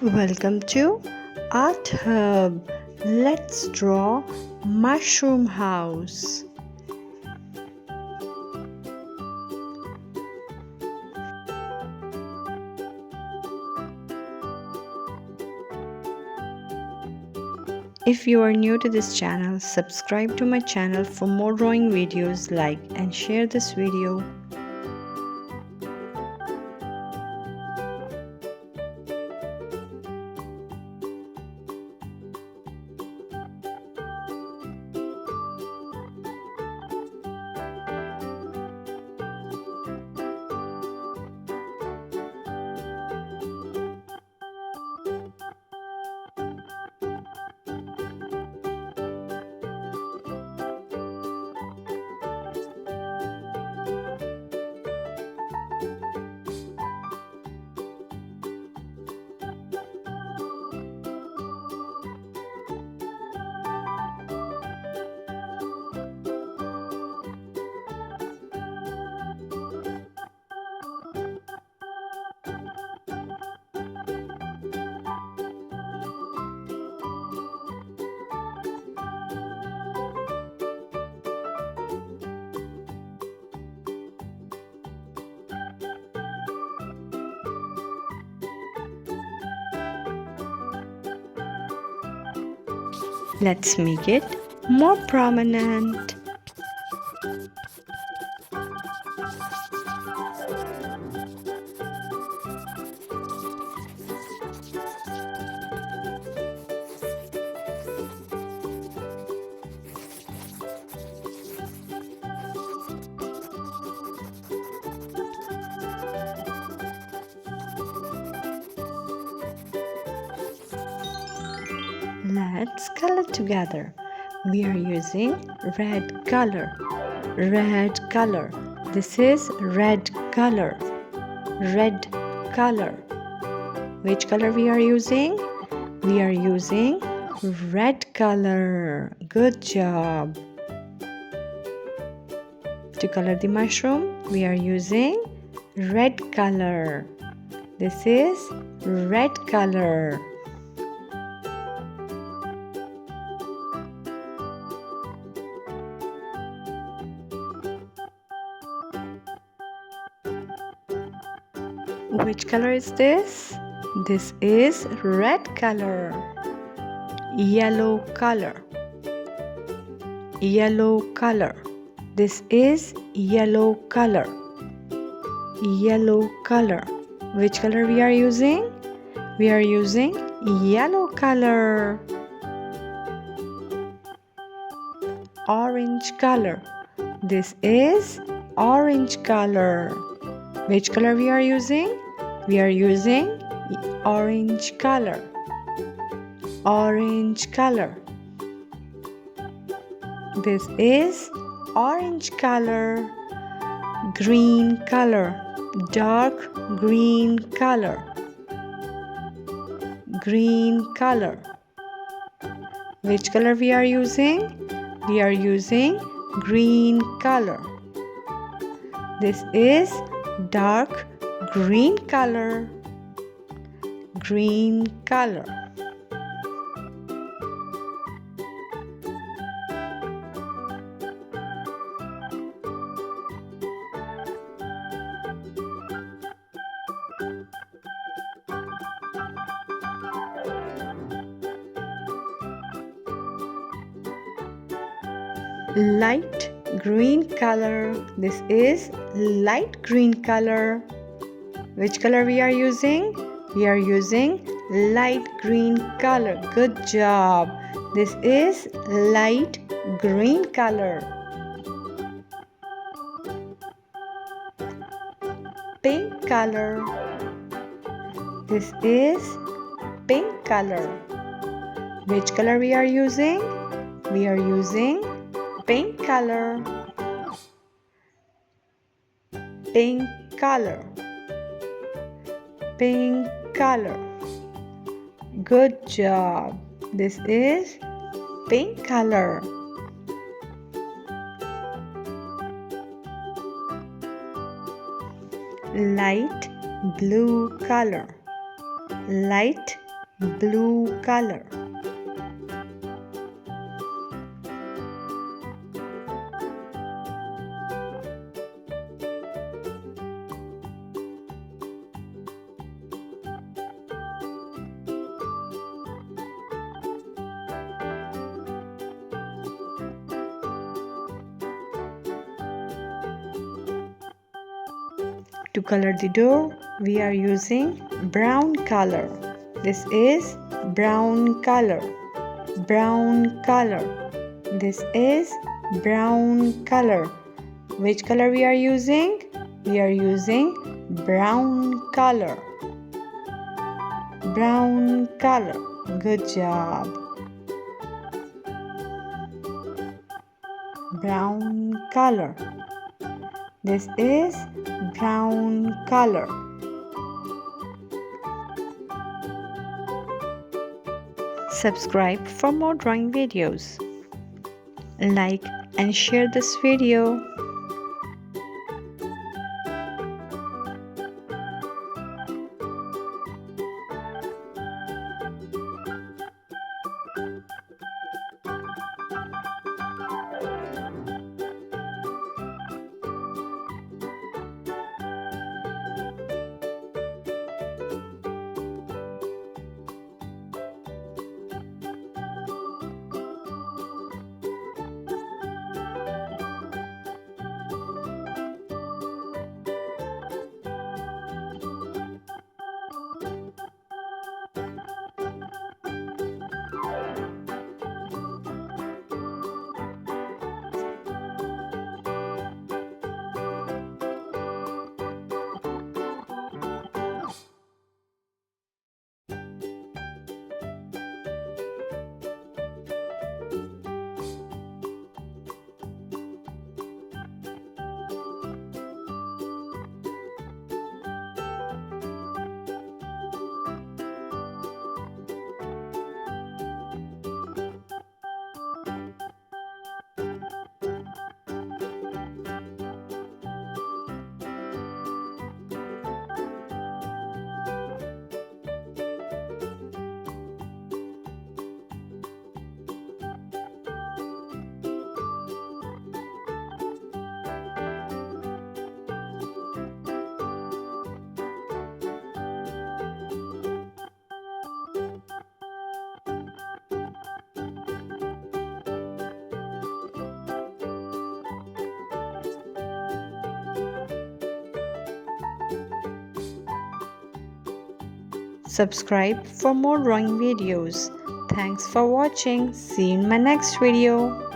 Welcome to Art Hub. Let's draw mushroom house. If you are new to this channel, subscribe to my channel for more drawing videos. Like and share this video. Let's make it more prominent. Let's color together. We are using red color. Red color. This is red color. Red color. Which color we are using? We are using red color. Good job. To color the mushroom, we are using red color. This is red color. Which color is this? This is red color. Yellow color. Yellow color. This is yellow color. Yellow color. Which color we are using? We are using yellow color. Orange color. This is orange color. Which color we are using? We are using orange color. Orange color. This is orange color. Green color. Dark green color. Green color. Which color we are using? We are using green color. This is dark green color. Green color. Light green color. This is light green color. Which color we are using? We are using light green color. Good job. This is light green color. Pink color. This is pink color. Which color we are using? We are using pink color. Pink color. Pink color. Good job. This is pink color. Light blue color. Light blue color. To color the door, we are using brown color. This is brown color. Brown color. This is brown color. Which color we are using? We are using brown color. Brown color. Good job. Brown color. This is brown color. Subscribe for more drawing videos. Like and share this video. Subscribe for more drawing videos. Thanks for watching. See you in my next video.